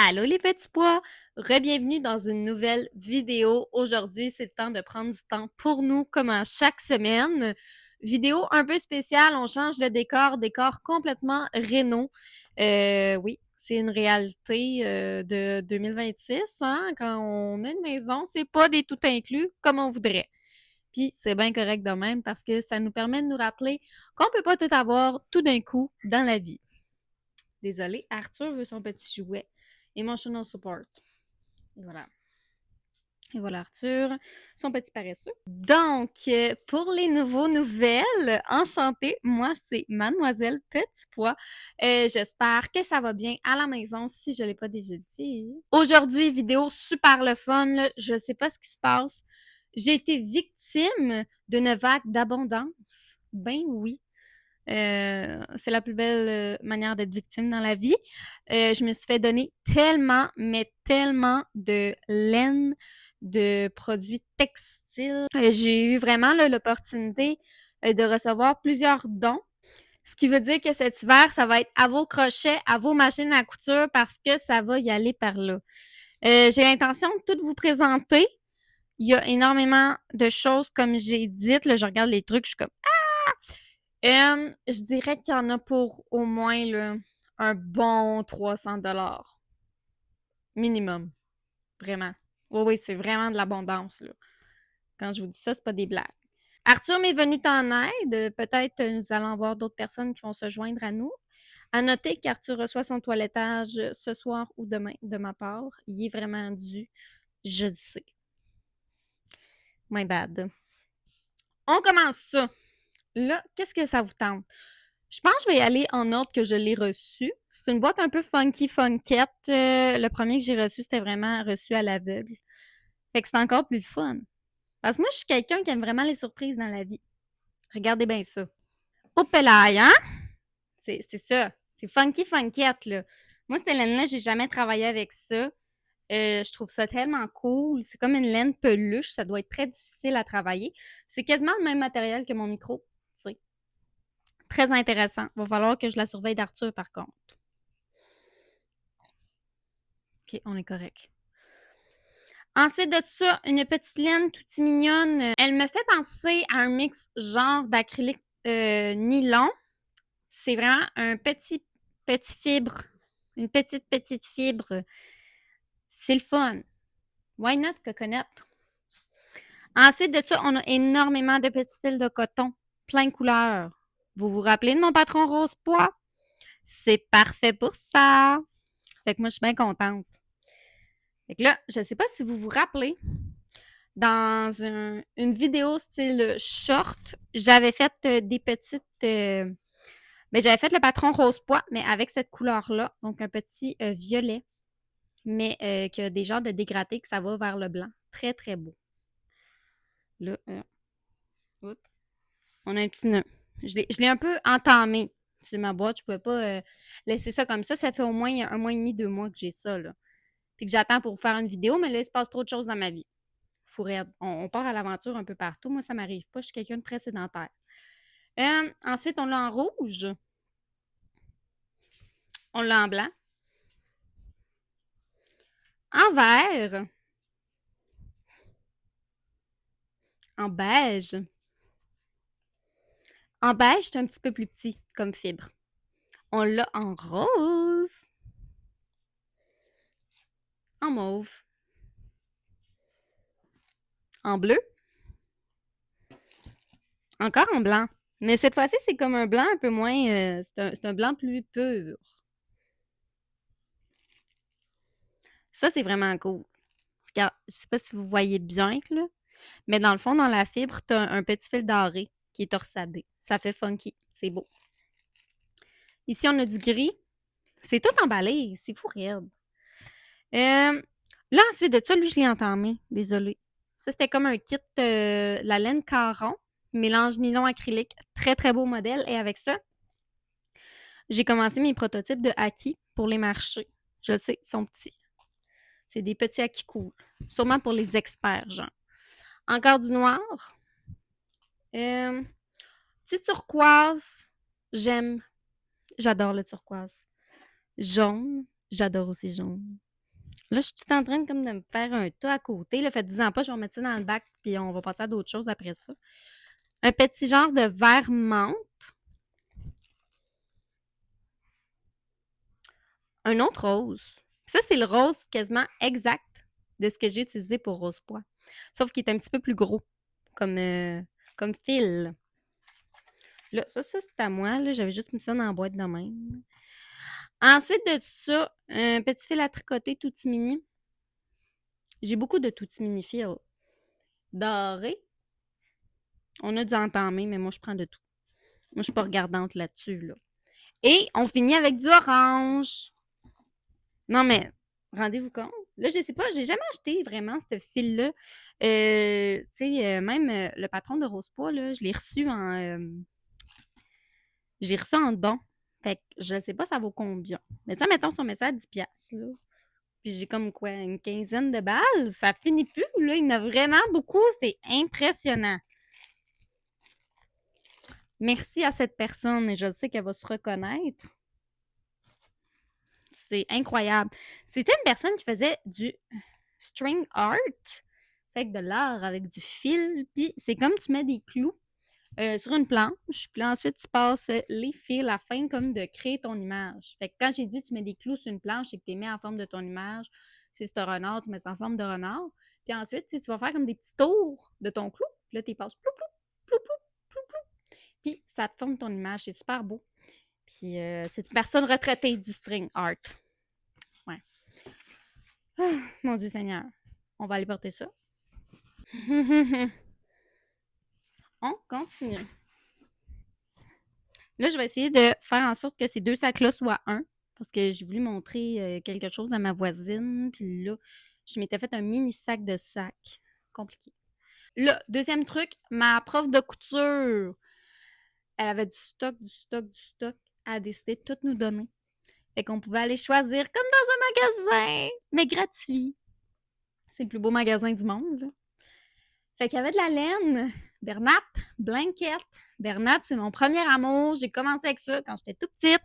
Allô les petits pois! Re-bienvenue dans une nouvelle vidéo. Aujourd'hui, c'est le temps de prendre du temps pour nous, comme à chaque semaine. Vidéo un peu spéciale, on change de décor complètement réno. Oui, c'est une réalité de 2026, hein? Quand on a une maison, c'est pas des tout inclus comme on voudrait. Puis c'est bien correct de même parce que ça nous permet de nous rappeler qu'on peut pas tout avoir tout d'un coup dans la vie. Désolée, Arthur veut son petit jouet. Emotional support. Et voilà. Et voilà Arthur, son petit paresseux. Donc, pour les nouveaux nouvelles, enchantée, moi c'est Mademoiselle Petit Pois. J'espère que ça va bien à la maison si je ne l'ai pas déjà dit. Aujourd'hui, vidéo super le fun, là. Je sais pas ce qui se passe. J'ai été victime d'une vague d'abondance. Ben oui. C'est la plus belle manière d'être victime dans la vie. Je me suis fait donner tellement, mais tellement de laine, de produits textiles. J'ai eu vraiment là, l'opportunité de recevoir plusieurs dons. Ce qui veut dire que cet hiver, ça va être à vos crochets, à vos machines à couture parce que ça va y aller par là. J'ai l'intention de tout vous présenter. Il y a énormément de choses, comme j'ai dit. Là, je regarde les trucs, je suis comme je dirais qu'il y en a pour au moins là, un bon 300 $ minimum. Vraiment. Oui, oui, c'est vraiment de l'abondance. Là. Quand je vous dis ça, c'est pas des blagues. Arthur m'est venu en aide. Peut-être nous allons avoir d'autres personnes qui vont se joindre à nous. À noter qu'Arthur reçoit son toilettage ce soir ou demain de ma part. Il est vraiment dû. Je le sais. My bad. On commence ça. Là, qu'est-ce que ça vous tente? Je pense que je vais y aller en ordre que je l'ai reçu. C'est une boîte un peu funky funkette. Le premier que j'ai reçu, c'était vraiment reçu à l'aveugle. Fait que c'est encore plus fun. Parce que moi, je suis quelqu'un qui aime vraiment les surprises dans la vie. Regardez bien ça. Opelaï, hein? C'est ça. C'est funky funkette, là. Moi, cette laine-là, j'ai jamais travaillé avec ça. Je trouve ça tellement cool. C'est comme une laine peluche. Ça doit être très difficile à travailler. C'est quasiment le même matériel que mon micro. Tu sais. Très intéressant. Va falloir que je la surveille d'Arthur, par contre. OK, on est correct. Ensuite de ça, une petite laine toute mignonne. Elle me fait penser à un mix genre d'acrylique nylon. C'est vraiment un petit fibre. Une petite fibre. C'est le fun. Why not, coconut? Ensuite de ça, on a énormément de petits fils de coton, plein de couleurs. Vous vous rappelez de mon patron Rose Pois? C'est parfait pour ça. Fait que moi, je suis bien contente. Fait que là, je sais pas si vous vous rappelez, dans une vidéo style short, j'avais fait des petites... mais j'avais fait le patron rose pois, mais avec cette couleur-là, donc un petit violet, mais qui a des genres de dégradés que ça va vers le blanc. Très, très beau. Là, on a un petit nœud. Je l'ai un peu entamé. C'est ma boîte, je pouvais pas laisser ça comme ça. Ça fait au moins 1 mois et demi, 2 mois que j'ai ça, là. Puis que j'attends pour vous faire une vidéo, mais là, il se passe trop de choses dans ma vie. Fourette. On part à l'aventure un peu partout. Moi, ça m'arrive pas. Je suis quelqu'un de très sédentaire. Ensuite, on l'a en rouge. On l'a en blanc. En vert. En beige. En beige, c'est un petit peu plus petit comme fibre. On l'a en rose. En mauve. En bleu. Encore en blanc. Mais cette fois-ci, c'est comme un blanc un peu moins... c'est un blanc plus pur. Ça, c'est vraiment cool. Regarde, je sais pas si vous voyez bien, là. Mais dans le fond, dans la fibre, tu as un petit fil doré qui est torsadé. Ça fait funky. C'est beau. Ici, on a du gris. C'est tout emballé. C'est fou raide. Là, ensuite de ça, lui, je l'ai entamé. Désolée. Ça, c'était comme un kit la laine Caron, mélange nylon acrylique. Très, très beau modèle. Et avec ça, j'ai commencé mes prototypes de haki pour les marchés. Je le sais, ils sont petits. C'est des petits haki cool. Sûrement pour les experts, genre. Encore du noir. Petit turquoise. J'aime. J'adore le turquoise. Jaune. J'adore aussi jaune. Là, je suis tout en train comme de me faire un tas à côté. Là, faites-vous-en pas, je vais mettre ça dans le bac, puis on va passer à d'autres choses après ça. Un petit genre de verre menthe. Un autre rose. Ça, c'est le rose quasiment exact de ce que j'ai utilisé pour rose pois. Sauf qu'il est un petit peu plus gros, comme, comme fil. Là, ça c'est à moi. Là, j'avais juste mis ça dans la boîte de même. Ensuite de tout ça, un petit fil à tricoter tout mini. J'ai beaucoup de tout mini fils dorés. On a du entamer, mais moi, je prends de tout. Moi, je suis pas regardante là-dessus, là. Et on finit avec du orange. Non, mais rendez-vous compte. Là, je sais pas, j'ai jamais acheté vraiment ce fil-là. Tu sais, même le patron de Rosepois, là, je l'ai reçu en. J'ai reçu en don. Fait que je sais pas ça vaut combien. Mais tu sais, mettons son message à 10$, là. Puis j'ai comme quoi, une quinzaine de balles. Ça finit plus, là. Il y en a vraiment beaucoup. C'est impressionnant. Merci à cette personne et je sais qu'elle va se reconnaître. C'est incroyable. C'était une personne qui faisait du string art, fait que de l'art avec du fil. Puis c'est comme tu mets des clous sur une planche, puis ensuite tu passes les fils à la fin comme de créer ton image. Fait que quand j'ai dit tu mets des clous sur une planche et que tu les mets en forme de ton image, si c'est un renard, tu mets ça en forme de renard. Puis ensuite, tu vas faire comme des petits tours de ton clou. Puis là, tu passes plou, plou, plou, plou, plou, plou. Puis ça te forme ton image. C'est super beau. Puis c'est une personne retraitée du string art. Ouais. Oh, mon Dieu Seigneur. On va aller porter ça. On continue. Là, je vais essayer de faire en sorte que ces deux sacs-là soient un. Parce que j'ai voulu montrer quelque chose à ma voisine. Puis là, je m'étais fait un mini sac de sacs. Compliqué. Là, deuxième truc, ma prof de couture. Elle avait du stock, du stock, du stock. Elle a décidé de tout nous donner. Fait qu'on pouvait aller choisir comme dans un magasin, mais gratuit. C'est le plus beau magasin du monde, là. Fait qu'il y avait de la laine, Bernat, blanket. Bernat, c'est mon premier amour. J'ai commencé avec ça quand j'étais toute petite.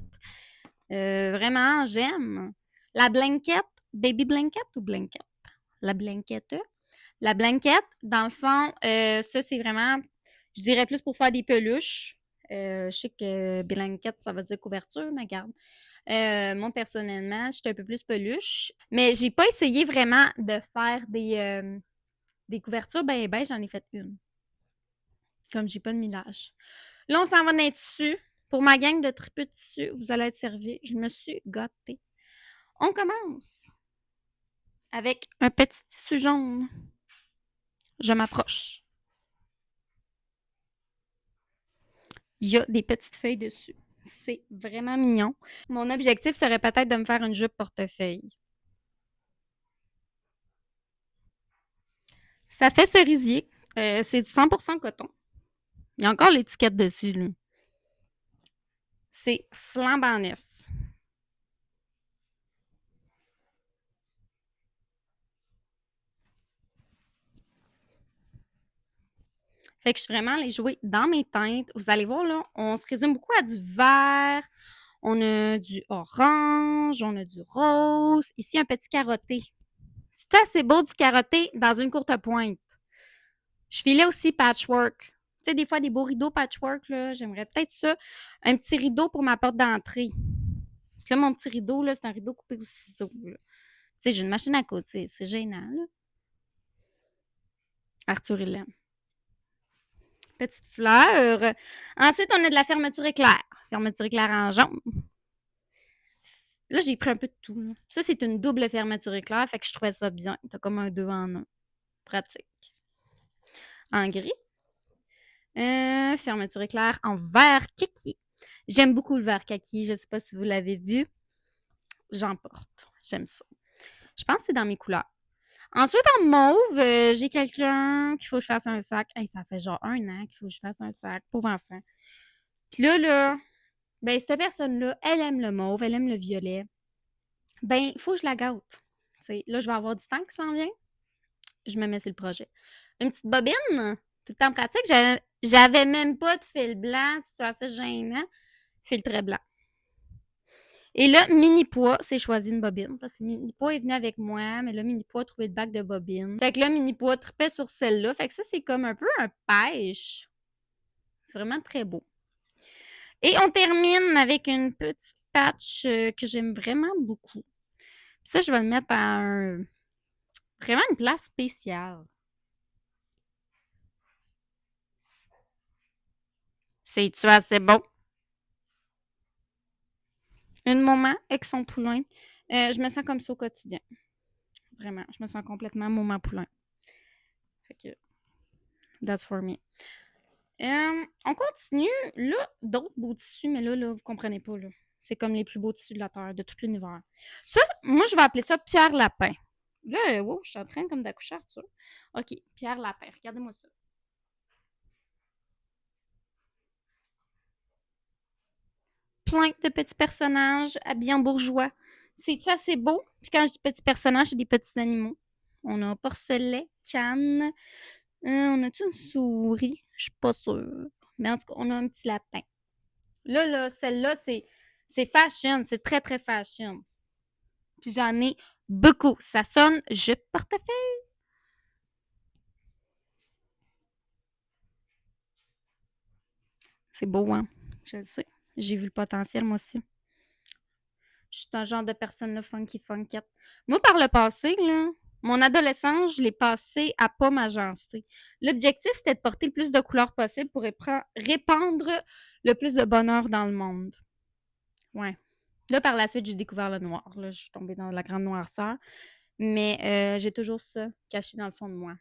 Vraiment, j'aime. La blanket, baby blanket ou blanket? La blanket. La blanket, dans le fond, ça, c'est vraiment, je dirais plus pour faire des peluches. Je sais que blanket, ça veut dire couverture, mais regarde. Moi, personnellement, je suis un peu plus peluche. Mais j'ai pas essayé vraiment de faire des couvertures. Ben, j'en ai fait une. Comme j'ai pas de millage. Là, on s'en va dans les tissus. Pour ma gang de tripeux de tissus, vous allez être servis. Je me suis gâtée. On commence avec un petit tissu jaune. Je m'approche. Il y a des petites feuilles dessus. C'est vraiment mignon. Mon objectif serait peut-être de me faire une jupe portefeuille. Ça fait cerisier. C'est du 100% coton. Il y a encore l'étiquette dessus, là. C'est flambant neuf. Fait que je suis vraiment allée jouer dans mes teintes. Vous allez voir, là, on se résume beaucoup à du vert, on a du orange, on a du rose. Ici, un petit carotté. C'est assez beau du carotté dans une courte pointe. Je filais aussi patchwork. Tu sais, des fois, des beaux rideaux patchwork, là, j'aimerais peut-être ça. Un petit rideau pour ma porte d'entrée. Parce que là, mon petit rideau, là, c'est un rideau coupé au ciseau. Tu sais, j'ai une machine à coudre, c'est gênant, là. Arthur, il l'aime. Petite fleur. Ensuite, on a de la fermeture éclair. Fermeture éclair en jaune. Là, j'ai pris un peu de tout, là. Ça, c'est une double fermeture éclair, fait que je trouvais ça bien. T'as comme un deux en un. Pratique. En gris. Fermeture éclair en vert kaki. J'aime beaucoup le vert kaki. Je ne sais pas si vous l'avez vu. J'en porte. J'aime ça. Je pense que c'est dans mes couleurs. Ensuite, en mauve, j'ai quelqu'un qu'il faut que je fasse un sac. Hey, ça fait genre un an qu'il faut que je fasse un sac. Pauvre enfant. Puis là, ben, cette personne-là, elle aime le mauve, elle aime le violet. Ben, il faut que je la gâte. T'sais, là, je vais avoir du temps qui s'en vient. Je me mets sur le projet. Une petite bobine, tout le temps pratique. J'avais même pas de fil blanc, c'est assez gênant. Fil très blanc. Et là, Mini-Pois s'est choisi une bobine. Parce que Mini-Pois est venu avec moi, mais là, Mini-Pois a trouvé le bac de bobine. Fait que là, Mini-Pois tripait sur celle-là. Fait que ça, c'est comme un peu un pêche. C'est vraiment très beau. Et on termine avec une petite patch que j'aime vraiment beaucoup. Puis ça, je vais le mettre à vraiment une place spéciale. C'est-tu assez beau? Une maman avec son poulain. Je me sens comme ça au quotidien. Vraiment, je me sens complètement maman poulain. Fait que, that's for me. On continue. Là, d'autres beaux tissus, mais là, vous comprenez pas, là. C'est comme les plus beaux tissus de la Terre, de tout l'univers. Ça, moi, je vais appeler ça Pierre Lapin. Là, wow, je suis en train comme d'accoucher, Arthur. OK, Pierre Lapin, regardez-moi ça. Plein de petits personnages habillés en bourgeois. C'est-tu assez beau? Puis quand je dis petits personnages, c'est des petits animaux. On a un porcelet, canne. On a-tu une souris? Je suis pas sûre. Mais en tout cas, on a un petit lapin. Là, celle-là, c'est fashion. C'est très, très fashion. Puis j'en ai beaucoup. Ça sonne je portefeuille. C'est beau, hein? Je le sais. J'ai vu le potentiel, moi aussi. Je suis un genre de personne là, funky funkette. Moi, par le passé, là, mon adolescence, je l'ai passé à pas m'agencer. L'objectif, c'était de porter le plus de couleurs possible pour répandre le plus de bonheur dans le monde. Ouais. Là, par la suite, j'ai découvert le noir. Là, je suis tombée dans la grande noirceur. Mais j'ai toujours ça caché dans le fond de moi.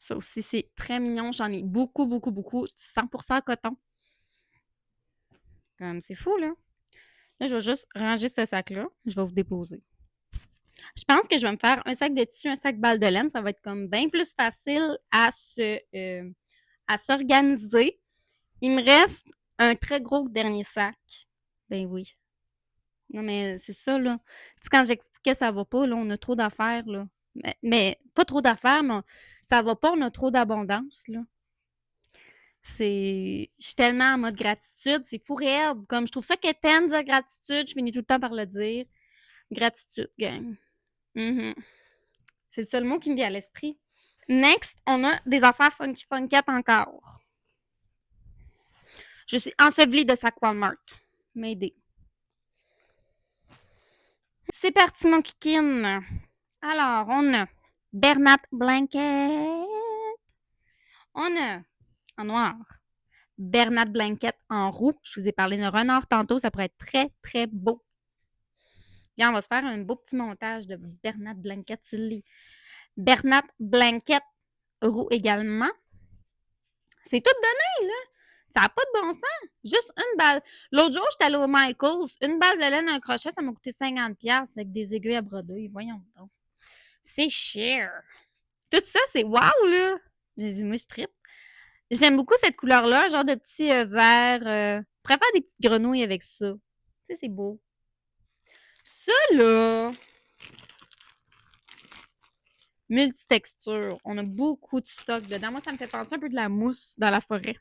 Ça aussi, c'est très mignon. J'en ai beaucoup, beaucoup, beaucoup. 100% coton. Comme, c'est fou, là. Là, je vais juste ranger ce sac-là. Je vais vous déposer. Je pense que je vais me faire un sac de tissu, un sac balle de laine. Ça va être comme bien plus facile à s'organiser. Il me reste un très gros dernier sac. Ben oui. Non, mais c'est ça, là. Tu sais, quand j'expliquais ça va pas, là, on a trop d'affaires, là. Mais pas trop d'affaires, mais ça va pas, on a trop d'abondance, là. Je suis tellement en mode gratitude, c'est fou raide. Comme je trouve ça quétaine de dire gratitude, je finis tout le temps par le dire. Gratitude, gang. Mhm. C'est le seul mot qui me vient à l'esprit. Next, on a des affaires funky funkettes encore. Je suis ensevelie de sac Walmart. M'aider. C'est parti, mon kikine. Alors, on a Bernat Blanket. On a, en noir, Bernat Blanket en roux. Je vous ai parlé de renard tantôt. Ça pourrait être très, très beau. Bien, on va se faire un beau petit montage de Bernat Blanket sur le lit. Bernat Blanket roux également. C'est tout donné, là. Ça n'a pas de bon sens. Juste une balle. L'autre jour, j'étais allée au Michaels. Une balle de laine, un crochet, ça m'a coûté 50$ avec des aiguilles à broder. Voyons donc. C'est cher. Tout ça, c'est wow, là. J'ai dit, moi, je trippe. J'aime beaucoup cette couleur-là, genre de petit vert. Je préfère des petites grenouilles avec ça. Tu sais, c'est beau. Ça, là, multitexture. On a beaucoup de stock dedans. Moi, ça me fait penser un peu de la mousse dans la forêt.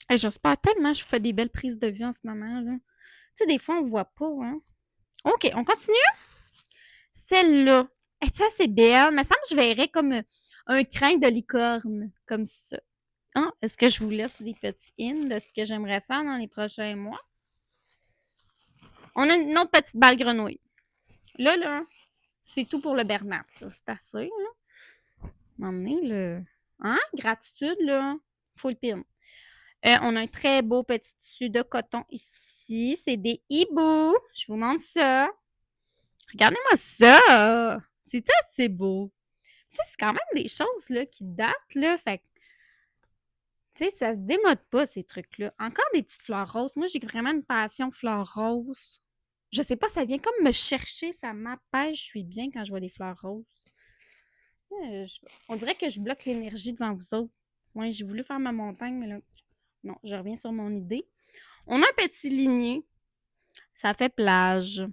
Hey, j'espère tellement que je vous fais des belles prises de vue en ce moment, là. Tu sais, des fois, on ne voit pas, hein. OK, on continue? Celle-là. Hey, ça, c'est belle. Il me semble que je verrais comme un crin de licorne, comme ça. Hein? Est-ce que je vous laisse des petits hints de ce que j'aimerais faire dans les prochains mois? On a une autre petite balle grenouille. Là, c'est tout pour le Bernat. C'est assez, là. M'emmener le... Hein? Gratitude, là. Full pin. On a un très beau petit tissu de coton ici. C'est des hiboux. Je vous montre ça. Regardez-moi ça. C'est assez beau. Ça, c'est quand même des choses là, qui datent. Là, fait que, tu sais, ça se démode pas, ces trucs-là. Encore des petites fleurs roses. Moi, j'ai vraiment une passion fleurs roses. Je sais pas, ça vient comme me chercher, ça m'apaise. Je suis bien quand je vois des fleurs roses. On dirait que je bloque l'énergie devant vous autres. Ouais, j'ai voulu faire ma montagne, mais là, non, je reviens sur mon idée. On a un petit ligné. Ça fait plage.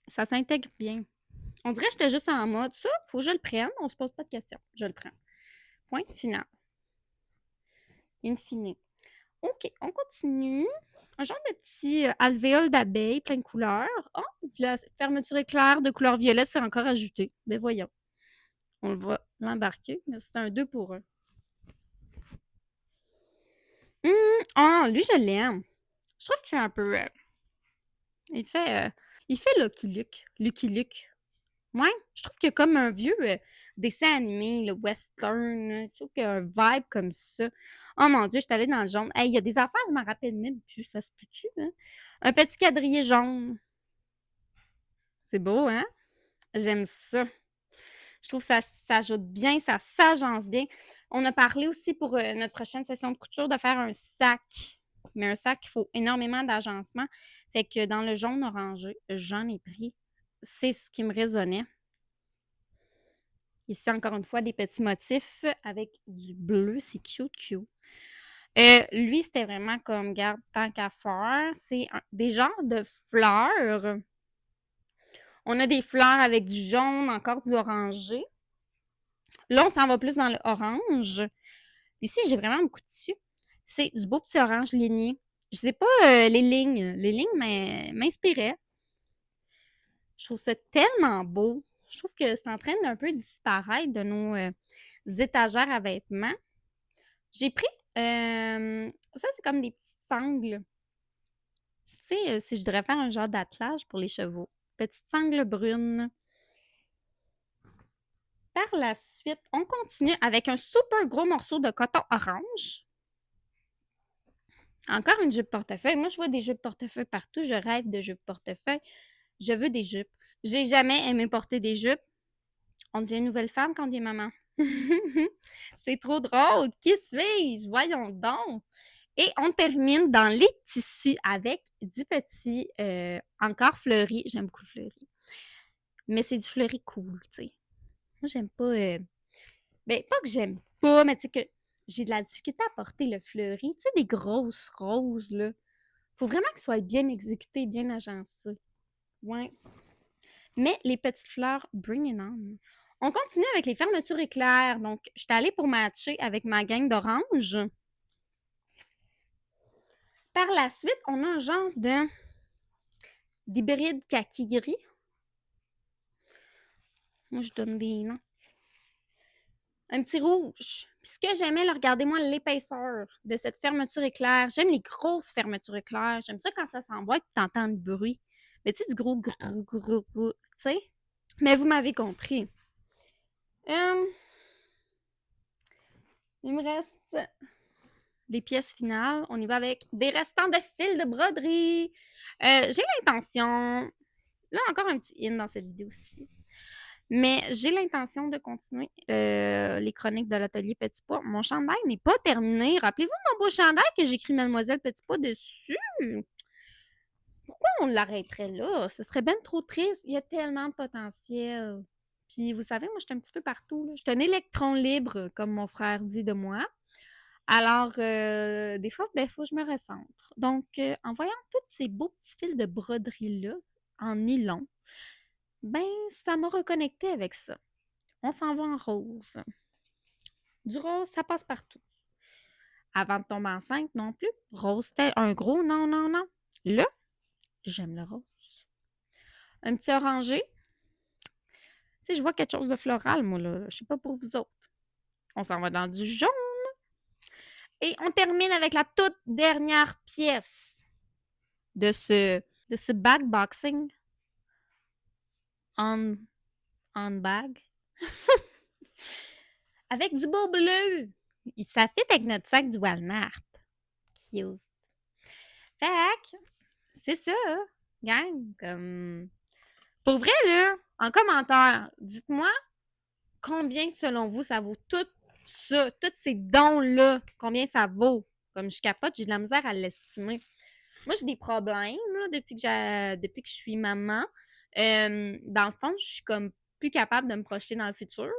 Ça s'intègre bien. On dirait que j'étais juste en mode, ça, faut que je le prenne. On se pose pas de questions. Je le prends. Point final. In fine. OK, on continue. Un genre de petit alvéole d'abeille, plein de couleurs. Oh, la fermeture éclair de couleur violette, c'est encore ajouté. Ben voyons. On va l'embarquer, mais c'est un 2 pour 1. Ah, lui, je l'aime. Je trouve qu'il fait un peu. Il fait. Il fait Lucky Luke. Lucky Luke. Ouais, je trouve qu'il y a comme un vieux dessin animé, le western. Je trouve qu'il y a un vibe comme ça. Oh mon Dieu, je suis allée dans le jaune. Hey, il y a des affaires, je m'en rappelle même plus. Ça se peut-tu, hein? Un petit quadrillé jaune. C'est beau, hein? J'aime ça. Je trouve que ça s'ajoute bien, ça s'agence bien. On a parlé aussi pour notre prochaine session de couture de faire un sac. Mais un sac, il faut énormément d'agencement. Fait que dans le jaune orangé, j'en ai pris. C'est ce qui me résonnait. Ici, encore une fois, des petits motifs avec du bleu. C'est cute, cute. Lui, c'était vraiment comme, garde, tant qu'à faire. C'est des genres de fleurs. On a des fleurs avec du jaune, encore du orangé. Là, on s'en va plus dans l'orange. Ici, j'ai vraiment beaucoup de tissu. C'est du beau petit orange ligné. Je sais pas, les lignes. Les lignes m'inspiraient. Je trouve ça tellement beau. Je trouve que c'est en train d'un peu disparaître de nos étagères à vêtements. J'ai pris, ça, c'est comme des petites sangles. Tu sais, si je devrais faire un genre d'attelage pour les chevaux. Petites sangles brunes. Par la suite, on continue avec un super gros morceau de coton orange. Encore une jupe portefeuille. Moi, je vois des jupes portefeuille partout. Je rêve de jupes portefeuille. Je veux des jupes. J'ai jamais aimé porter des jupes. On devient une nouvelle femme quand on devient maman. C'est trop drôle. Qui suis-je? Voyons donc. Et on termine dans les tissus avec du petit encore fleuri. J'aime beaucoup le fleuri. Mais c'est du fleuri cool, tu sais. Moi, j'aime pas. Ben, pas que j'aime pas, mais tu sais que j'ai de la difficulté à porter le fleuri. Tu sais, des grosses roses, là. Faut vraiment qu'ils soient bien exécutés, bien agencés. Ouais. Mais les petites fleurs, bring it on. On continue avec les fermetures éclairs. Donc, je suis allée pour matcher avec ma gang d'orange. Par la suite, on a un genre d'hybride kaki gris. Moi, je donne des noms. Un petit rouge. Puis ce que j'aimais, là, regardez-moi l'épaisseur de cette fermeture éclair. J'aime les grosses fermetures éclair. J'aime ça quand ça s'emboîte, tu entends le bruit. Mais tu sais, du gros grou, grou, grou, tu sais. Mais vous m'avez compris. Il me reste les pièces finales. On y va avec des restants de fil de broderie. J'ai l'intention... Là, encore un petit in dans cette vidéo-ci. Mais j'ai l'intention de continuer les chroniques de l'atelier Petit Pois. Mon chandail n'est pas terminé. Rappelez-vous de mon beau chandail que j'écris Mademoiselle Petit Pois dessus? Pourquoi on l'arrêterait là? Ce serait bien trop triste. Il y a tellement de potentiel. Puis vous savez, moi, je suis un petit peu partout. Là. Je suis un électron libre, comme mon frère dit de moi. Alors, des fois, je me recentre. Donc, en voyant tous ces beaux petits fils de broderie-là, en nylon, ben, ça m'a reconnecté avec ça. On s'en va en rose. Du rose, ça passe partout. Avant de tomber enceinte non plus, rose, c'était un gros non, non, non. Là, j'aime le rose. Un petit orangé. Tu sais, je vois quelque chose de floral, moi, là. Je sais pas pour vous autres. On s'en va dans du jaune. Et on termine avec la toute dernière pièce de ce backboxing on bag. Avec du beau bleu. Ça fit avec notre sac du Walmart. Cute. Fait c'est ça, gang. Comme... Pour vrai, là, en commentaire, dites-moi combien, selon vous, ça vaut tout ça, tous ces dons-là, combien ça vaut. Comme je capote, j'ai de la misère à l'estimer. Moi, j'ai des problèmes là, depuis que je suis maman. Dans le fond, je suis comme plus capable de me projeter dans le futur,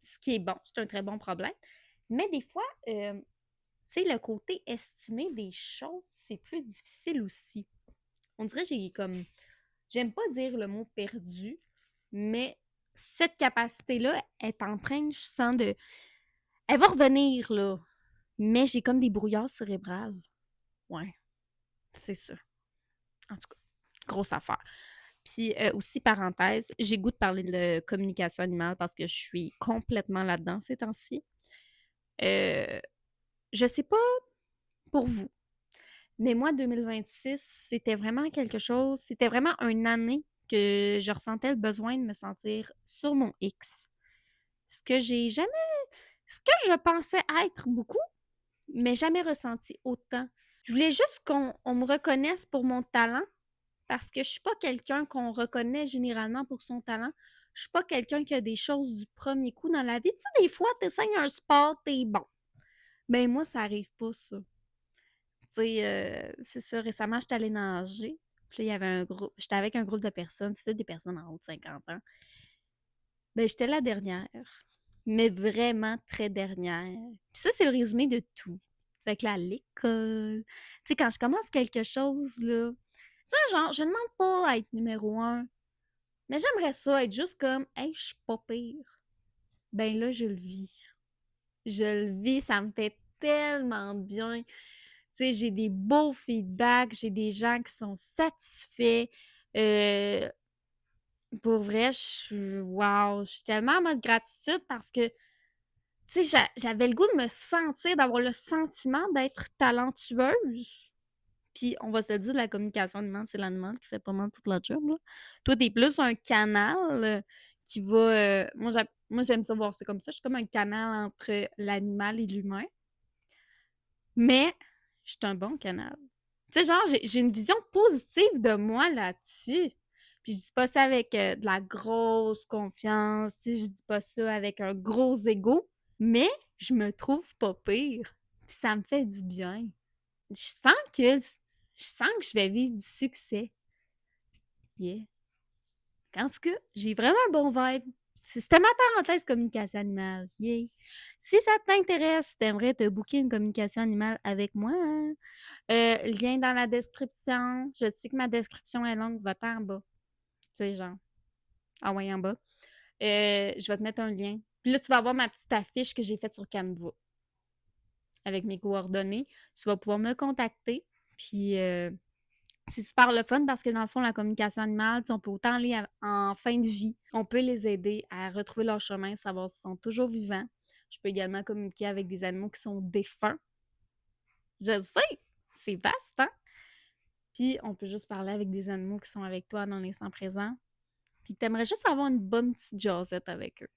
ce qui est bon, c'est un très bon problème. Mais des fois, tu sais, le côté estimé des choses, c'est plus difficile aussi. On dirait que j'ai comme... J'aime pas dire le mot perdu, mais cette capacité-là est en train, je sens, de... Elle va revenir, là. Mais j'ai comme des brouillards cérébrales. Ouais, c'est ça. En tout cas, grosse affaire. Puis aussi, parenthèse, j'ai goût de parler de communication animale parce que je suis complètement là-dedans ces temps-ci. Euh, je sais pas pour vous, mais moi, 2026, c'était vraiment quelque chose, c'était vraiment une année que je ressentais le besoin de me sentir sur mon X. Ce que j'ai jamais, ce que je pensais être beaucoup, mais jamais ressenti autant. Je voulais juste qu'on me reconnaisse pour mon talent, parce que je suis pas quelqu'un qu'on reconnaît généralement pour son talent. Je suis pas quelqu'un qui a des choses du premier coup dans la vie. Tu sais, des fois, tu essaies un sport, t'es bon. Ben moi, ça arrive pas, ça. Tu sais, c'est ça. Récemment, j'étais allée nager. Puis là, il y avait un groupe. J'étais avec un groupe de personnes. C'était des personnes en haut de 50 ans. Ben, j'étais la dernière. Mais vraiment très dernière. Puis ça, c'est le résumé de tout. Fait que là, à l'école. Tu sais, quand je commence quelque chose, là. Tu sais, genre, je ne demande pas à être numéro un. Mais j'aimerais ça être juste comme, hey, je suis pas pire. Ben là, je le vis. Je le vis, ça me fait tellement bien. Tu sais, j'ai des beaux feedbacks, j'ai des gens qui sont satisfaits. Euh, pour vrai, wow, je suis tellement en mode gratitude parce que, tu sais, j'avais le goût de me sentir, d'avoir le sentiment d'être talentueuse. Puis, on va se le dire, la communication animale, c'est l'animal qui fait pas mal toute la job, là. Toi, t'es plus un canal qui va... moi, j'aime ça voir ça comme ça. Je suis comme un canal entre l'animal et l'humain. Mais, je suis un bon canal. Tu sais, genre, j'ai une vision positive de moi là-dessus. Puis, je dis pas ça avec de la grosse confiance. Tu sais, je dis pas ça avec un gros ego. Mais, je me trouve pas pire. Puis, ça me fait du bien. Je sens que je sens que je vais vivre du succès. Yeah. En tout cas, j'ai vraiment un bon vibe. C'était ma parenthèse communication animale. Yeah. Si ça t'intéresse, si t'aimerais te booker une communication animale avec moi, hein, lien dans la description. Je sais que ma description est longue, va-t'en en bas. Tu sais, genre, ah ouais, en bas. Je vais te mettre un lien. Puis là, tu vas avoir ma petite affiche que j'ai faite sur Canva avec mes coordonnées. Tu vas pouvoir me contacter. Puis, c'est super le fun parce que dans le fond, la communication animale, on peut autant aller en fin de vie, on peut les aider à retrouver leur chemin, savoir s'ils sont toujours vivants. Je peux également communiquer avec des animaux qui sont défunts. Je le sais, c'est vaste, hein? Puis on peut juste parler avec des animaux qui sont avec toi dans l'instant présent. Puis que t'aimerais juste avoir une bonne petite jasette avec eux.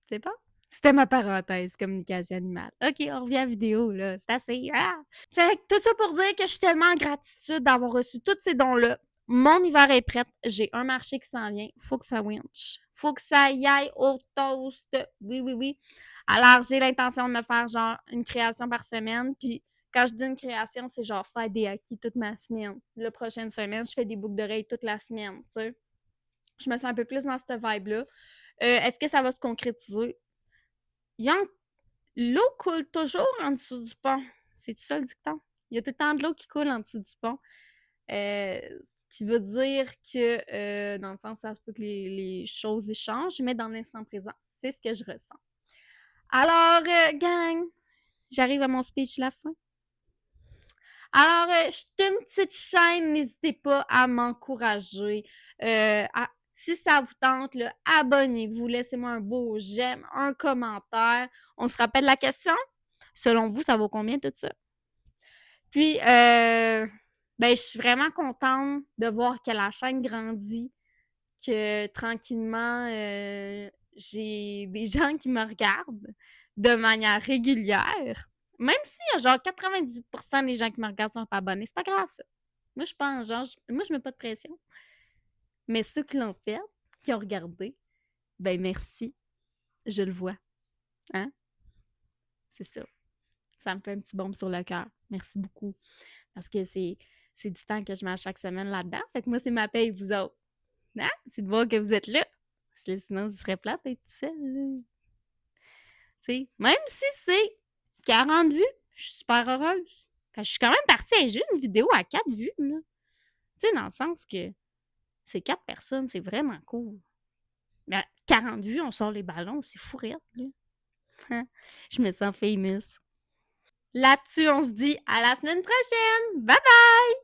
C'est pas? C'était ma parenthèse, communication animale. OK, on revient à la vidéo, là. C'est assez. Ah! Fait que tout ça pour dire que je suis tellement en gratitude d'avoir reçu tous ces dons-là. Mon hiver est prêt. J'ai un marché qui s'en vient. Faut que ça winch. Faut que ça y aille au toast. Oui, oui, oui. Alors, j'ai l'intention de me faire genre une création par semaine. Puis, quand je dis une création, c'est genre faire des acquis toute ma semaine. La prochaine semaine, je fais des boucles d'oreilles toute la semaine. Tu sais. Je me sens un peu plus dans cette vibe-là. Est-ce que ça va se concrétiser? Young, l'eau coule toujours en dessous du pont. C'est tout ça le dicton? Il y a tout le temps de l'eau qui coule en dessous du pont. Ce qui veut dire que, dans le sens, ça se peut que les choses y changent, mais dans l'instant présent, c'est ce que je ressens. Alors, gang, j'arrive à mon speech la fin. Alors, je suis une petite chaîne, n'hésitez pas à m'encourager. Si ça vous tente, là, abonnez-vous, laissez-moi un beau j'aime, un commentaire. On se rappelle la question? Selon vous, ça vaut combien tout ça? Puis, ben, je suis vraiment contente de voir que la chaîne grandit, que tranquillement, j'ai des gens qui me regardent de manière régulière. Même s'il y a genre 98% des gens qui me regardent sont pas abonnés, c'est pas grave ça. Moi, je pense, genre, moi, je mets pas de pression. Mais ceux qui l'ont fait, qui ont regardé, ben merci, je le vois. Hein? C'est ça. Ça me fait un petit baume sur le cœur. Merci beaucoup. Parce que c'est du temps que je mets à chaque semaine là-dedans. Fait que moi, c'est ma paye, vous autres. Hein? C'est de voir que vous êtes là. Parce que sinon, ce serait plate d'être seul. T'sais, même si c'est 40 vues, je suis super heureuse. Fait que je suis quand même partie à juste une vidéo à 4 vues. Là. Tu sais, dans le sens que c'est 4 personnes, c'est vraiment cool. Mais à 40 vues, on sort les ballons, c'est fou raide, là. Je me sens famous. Là-dessus, on se dit à la semaine prochaine. Bye bye!